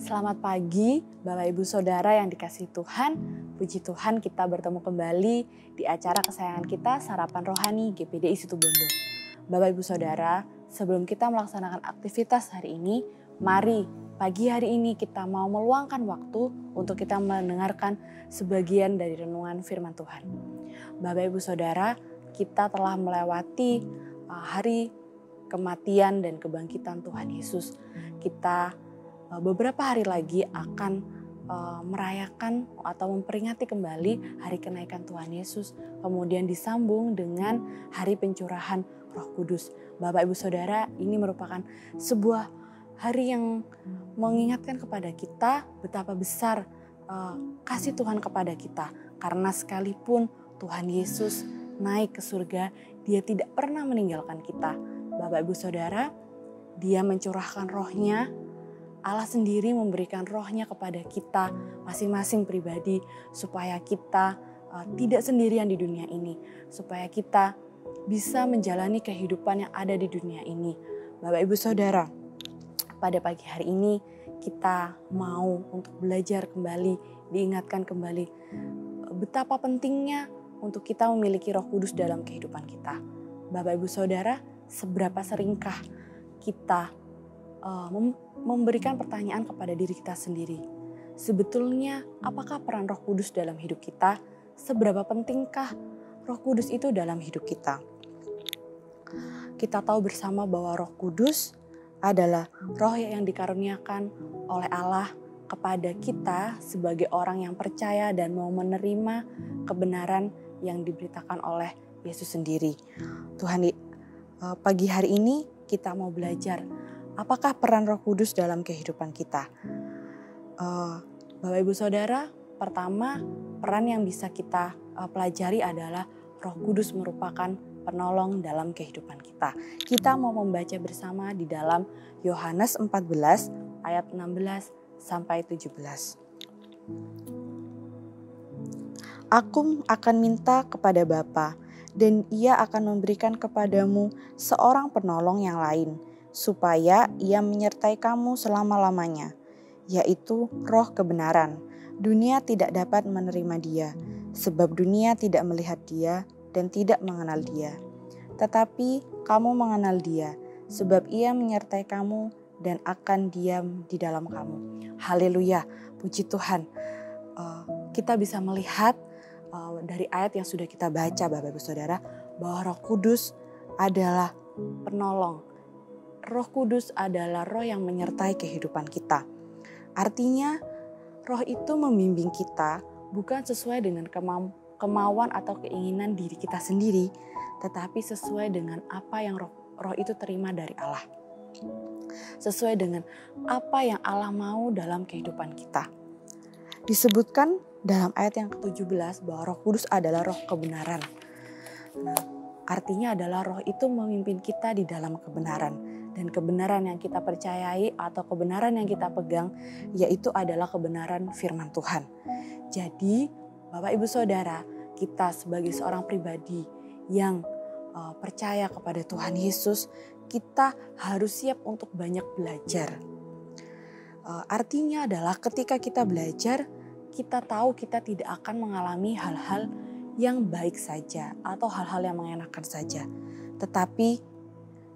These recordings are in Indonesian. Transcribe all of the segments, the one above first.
Selamat pagi Bapak Ibu Saudara yang dikasihi Tuhan. Puji Tuhan kita bertemu kembali di acara kesayangan kita Sarapan Rohani GPDI Situbondo. Bapak Ibu Saudara, sebelum kita melaksanakan aktivitas hari ini, mari pagi hari ini kita mau meluangkan waktu untuk kita mendengarkan sebagian dari renungan firman Tuhan. Bapak Ibu Saudara, kita telah melewati hari kematian dan kebangkitan Tuhan Yesus. Kita beberapa hari lagi akan merayakan atau memperingati kembali hari kenaikan Tuhan Yesus. Kemudian disambung dengan hari pencurahan Roh Kudus. Bapak Ibu Saudara, ini merupakan sebuah hari yang mengingatkan kepada kita betapa besar kasih Tuhan kepada kita. Karena sekalipun Tuhan Yesus naik ke surga, Dia tidak pernah meninggalkan kita. Bapak Ibu Saudara, Dia mencurahkan rohnya. Allah sendiri memberikan rohnya kepada kita masing-masing pribadi supaya kita tidak sendirian di dunia ini. Supaya kita bisa menjalani kehidupan yang ada di dunia ini. Bapak Ibu Saudara, pada pagi hari ini kita mau untuk belajar kembali, diingatkan kembali betapa pentingnya untuk kita memiliki Roh Kudus dalam kehidupan kita. Bapak Ibu Saudara, seberapa seringkah kita memberikan pertanyaan kepada diri kita sendiri. Sebetulnya apakah peran Roh Kudus dalam hidup kita? Seberapa pentingkah Roh Kudus itu dalam hidup kita? Kita tahu bersama bahwa Roh Kudus adalah roh yang dikaruniakan oleh Allah kepada kita sebagai orang yang percaya dan mau menerima kebenaran yang diberitakan oleh Yesus sendiri. Tuhan, pagi hari ini kita mau belajar apakah peran Roh Kudus dalam kehidupan kita? Bapak Ibu Saudara, pertama peran yang bisa kita pelajari adalah Roh Kudus merupakan penolong dalam kehidupan kita. Kita mau membaca bersama di dalam Yohanes 14 ayat 16 sampai 17. Aku akan minta kepada Bapa, dan Ia akan memberikan kepadamu seorang penolong yang lain, supaya Ia menyertai kamu selama-lamanya, yaitu Roh kebenaran. Dunia tidak dapat menerima Dia, sebab dunia tidak melihat Dia dan tidak mengenal Dia. Tetapi kamu mengenal Dia, sebab Ia menyertai kamu dan akan diam di dalam kamu. Haleluya, puji Tuhan. Kita bisa melihat dari ayat yang sudah kita baca Bapak Ibu Saudara, bahwa Roh Kudus adalah penolong. Roh Kudus adalah roh yang menyertai kehidupan kita. Artinya roh itu membimbing kita bukan sesuai dengan kemauan atau keinginan diri kita sendiri, tetapi sesuai dengan apa yang roh itu terima dari Allah. Sesuai dengan apa yang Allah mau dalam kehidupan kita. Disebutkan dalam ayat yang ke-17 bahwa Roh Kudus adalah roh kebenaran. Nah, artinya adalah roh itu memimpin kita di dalam kebenaran. Dan kebenaran yang kita percayai atau kebenaran yang kita pegang yaitu adalah kebenaran firman Tuhan. Jadi Bapak Ibu Saudara, kita sebagai seorang pribadi yang percaya kepada Tuhan Yesus, kita harus siap untuk banyak belajar. Artinya adalah ketika kita belajar, kita tahu kita tidak akan mengalami hal-hal yang baik saja atau hal-hal yang mengenakan saja. Tetapi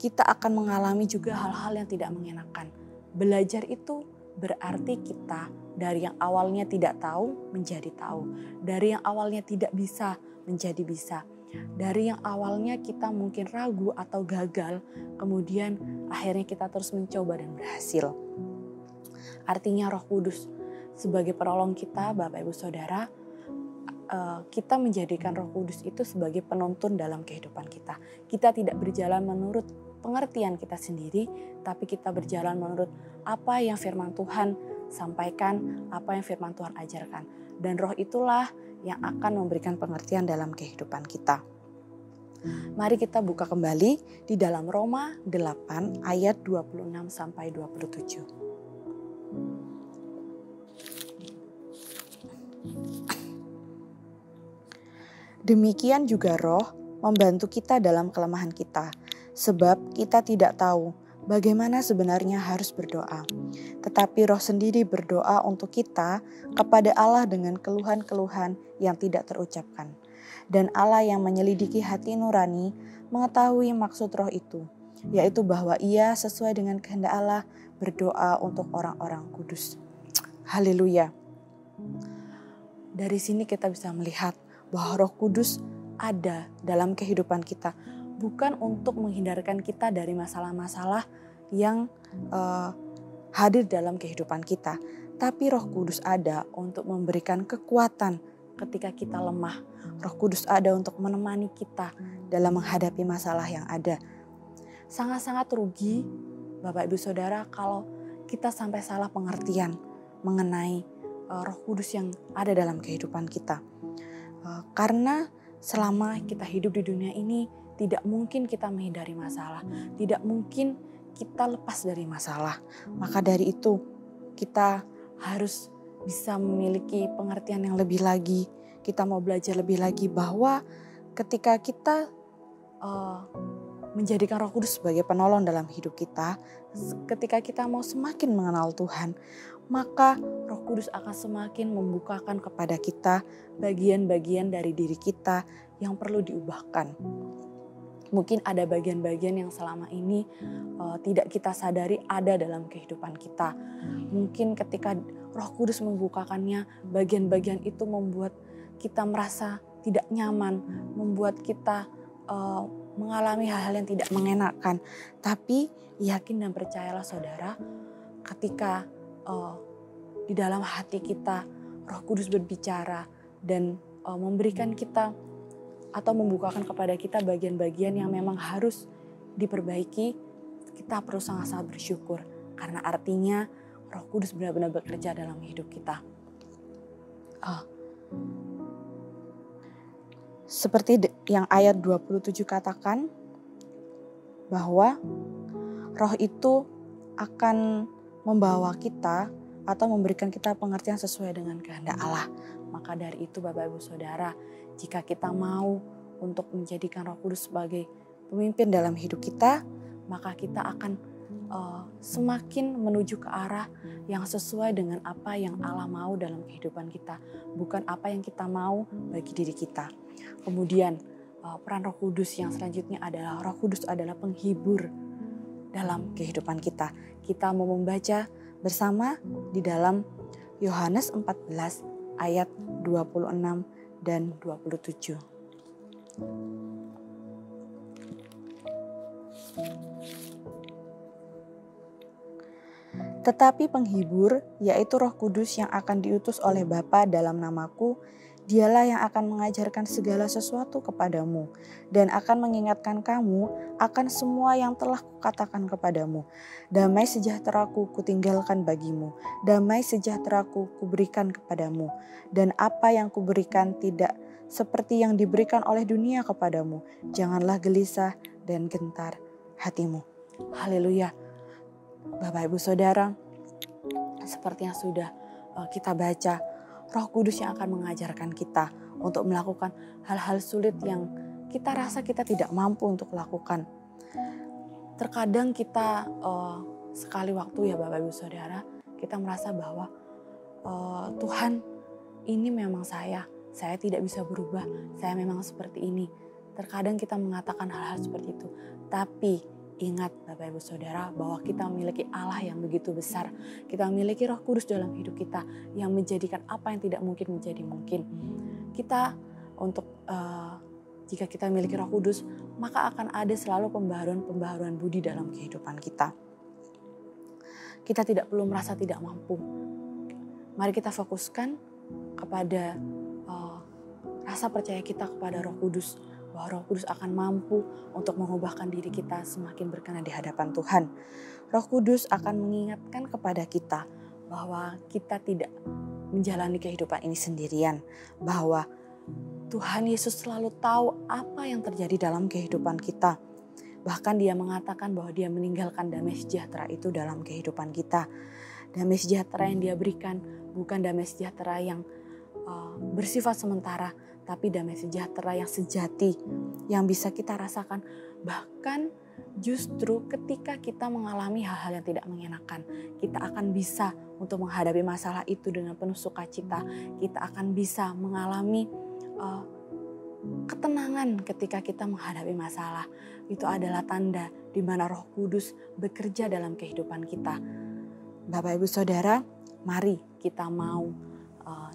kita akan mengalami juga hal-hal yang tidak mengenakan. Belajar itu berarti kita dari yang awalnya tidak tahu menjadi tahu. Dari yang awalnya tidak bisa menjadi bisa. Dari yang awalnya kita mungkin ragu atau gagal, kemudian akhirnya kita terus mencoba dan berhasil. Artinya Roh Kudus sebagai penolong kita, Bapak Ibu Saudara, kita menjadikan Roh Kudus itu sebagai penuntun dalam kehidupan kita. Kita tidak berjalan menurut pengertian kita sendiri, tapi kita berjalan menurut apa yang firman Tuhan sampaikan, apa yang firman Tuhan ajarkan. Dan roh itulah yang akan memberikan pengertian dalam kehidupan kita. Mari kita buka kembali di dalam Roma 8 ayat 26 sampai 27. Demikian juga roh membantu kita dalam kelemahan kita. Sebab kita tidak tahu bagaimana sebenarnya harus berdoa. Tetapi Roh sendiri berdoa untuk kita kepada Allah dengan keluhan-keluhan yang tidak terucapkan. Dan Allah yang menyelidiki hati nurani mengetahui maksud Roh itu, yaitu bahwa Ia sesuai dengan kehendak Allah berdoa untuk orang-orang kudus. Haleluya. Dari sini kita bisa melihat bahwa Roh Kudus ada dalam kehidupan kita, bukan untuk menghindarkan kita dari masalah-masalah yang hadir dalam kehidupan kita, tapi Roh Kudus ada untuk memberikan kekuatan ketika kita lemah. Roh Kudus ada untuk menemani kita dalam menghadapi masalah yang ada. Sangat-sangat rugi Bapak Ibu Saudara kalau kita sampai salah pengertian mengenai Roh Kudus yang ada dalam kehidupan kita. Karena selama kita hidup di dunia ini tidak mungkin kita menghindari masalah, tidak mungkin kita lepas dari masalah. Maka dari itu kita harus bisa memiliki pengertian yang lebih lagi. Kita mau belajar lebih lagi bahwa ketika kita menjadikan Roh Kudus sebagai penolong dalam hidup kita, ketika kita mau semakin mengenal Tuhan, maka Roh Kudus akan semakin membukakan kepada kita bagian-bagian dari diri kita yang perlu diubahkan. Mungkin ada bagian-bagian yang selama ini tidak kita sadari ada dalam kehidupan kita. Mungkin ketika Roh Kudus membukakannya, bagian-bagian itu membuat kita merasa tidak nyaman, membuat kita mengalami hal-hal yang tidak mengenakan. Tapi yakin dan percayalah saudara, ketika di dalam hati kita Roh Kudus berbicara dan memberikan kita atau membukakan kepada kita bagian-bagian yang memang harus diperbaiki, kita perlu sangat-sangat bersyukur karena artinya Roh Kudus benar-benar bekerja dalam hidup kita. Seperti yang ayat 27 katakan bahwa Roh itu akan membawa kita atau memberikan kita pengertian sesuai dengan kehendak Allah. Maka dari itu Bapak Ibu Saudara, jika kita mau untuk menjadikan Roh Kudus sebagai pemimpin dalam hidup kita, maka kita akan semakin menuju ke arah yang sesuai dengan apa yang Allah mau dalam kehidupan kita, bukan apa yang kita mau bagi diri kita. Kemudian peran Roh Kudus yang selanjutnya adalah Roh Kudus adalah penghibur dalam kehidupan kita. Kita mau membaca bersama di dalam Yohanes 14 ayat 26 dan 27. Tetapi penghibur, yaitu Roh Kudus yang akan diutus oleh Bapa dalam namaku, Dialah yang akan mengajarkan segala sesuatu kepadamu dan akan mengingatkan kamu akan semua yang telah kukatakan kepadamu. Damai sejahteraku kutinggalkan bagimu, damai sejahteraku kuberikan kepadamu. Dan apa yang kuberikan tidak seperti yang diberikan oleh dunia kepadamu. Janganlah gelisah dan gentar hatimu. Haleluya. Bapak Ibu Saudara, seperti yang sudah kita baca, Roh Kudus yang akan mengajarkan kita untuk melakukan hal-hal sulit yang kita rasa kita tidak mampu untuk lakukan. Terkadang kita sekali waktu ya Bapak Ibu Saudara, kita merasa bahwa Tuhan ini memang saya tidak bisa berubah, saya memang seperti ini. Terkadang kita mengatakan hal-hal seperti itu, tapi ingat Bapak Ibu Saudara bahwa kita memiliki Allah yang begitu besar. Kita memiliki Roh Kudus dalam hidup kita yang menjadikan apa yang tidak mungkin menjadi mungkin. Kita jika kita memiliki Roh Kudus, maka akan ada selalu pembaharuan budi dalam kehidupan kita. Kita tidak perlu merasa tidak mampu. Mari kita fokuskan kepada rasa percaya kita kepada Roh Kudus. Bahwa Roh Kudus akan mampu untuk mengubahkan diri kita semakin berkenan di hadapan Tuhan. Roh Kudus akan mengingatkan kepada kita bahwa kita tidak menjalani kehidupan ini sendirian. Bahwa Tuhan Yesus selalu tahu apa yang terjadi dalam kehidupan kita. Bahkan Dia mengatakan bahwa Dia meninggalkan damai sejahtera itu dalam kehidupan kita. Damai sejahtera yang Dia berikan bukan damai sejahtera yang bersifat sementara, tapi damai sejahtera yang sejati yang bisa kita rasakan. Bahkan justru ketika kita mengalami hal-hal yang tidak mengenakan, kita akan bisa untuk menghadapi masalah itu dengan penuh sukacita. Kita akan bisa mengalami ketenangan ketika kita menghadapi masalah. Itu adalah tanda di mana Roh Kudus bekerja dalam kehidupan kita. Bapak Ibu Saudara, mari kita mau,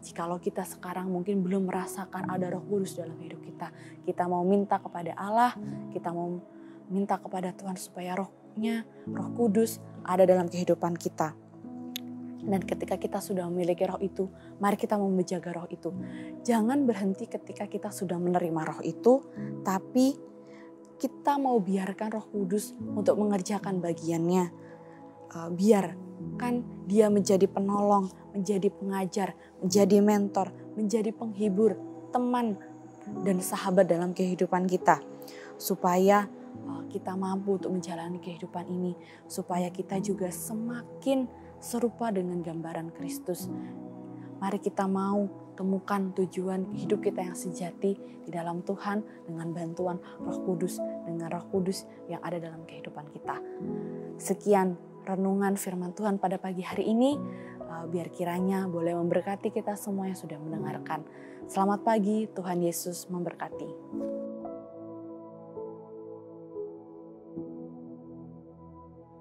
jikalau kita sekarang mungkin belum merasakan ada Roh Kudus dalam hidup kita, kita mau minta kepada Allah, kita mau minta kepada Tuhan supaya Roh-Nya, Roh Kudus ada dalam kehidupan kita. Dan ketika kita sudah memiliki roh itu, mari kita mau menjaga roh itu. Jangan berhenti ketika kita sudah menerima roh itu, tapi kita mau biarkan Roh Kudus untuk mengerjakan bagiannya. Biarkan dia menjadi penolong, menjadi pengajar, menjadi mentor, menjadi penghibur, teman, dan sahabat dalam kehidupan kita. Supaya kita mampu untuk menjalani kehidupan ini. Supaya kita juga semakin serupa dengan gambaran Kristus. Mari kita mau temukan tujuan hidup kita yang sejati di dalam Tuhan dengan bantuan Roh Kudus, dengan Roh Kudus yang ada dalam kehidupan kita. Sekian renungan firman Tuhan pada pagi hari ini. Biar kiranya boleh memberkati kita semua yang sudah mendengarkan. Selamat pagi, Tuhan Yesus memberkati.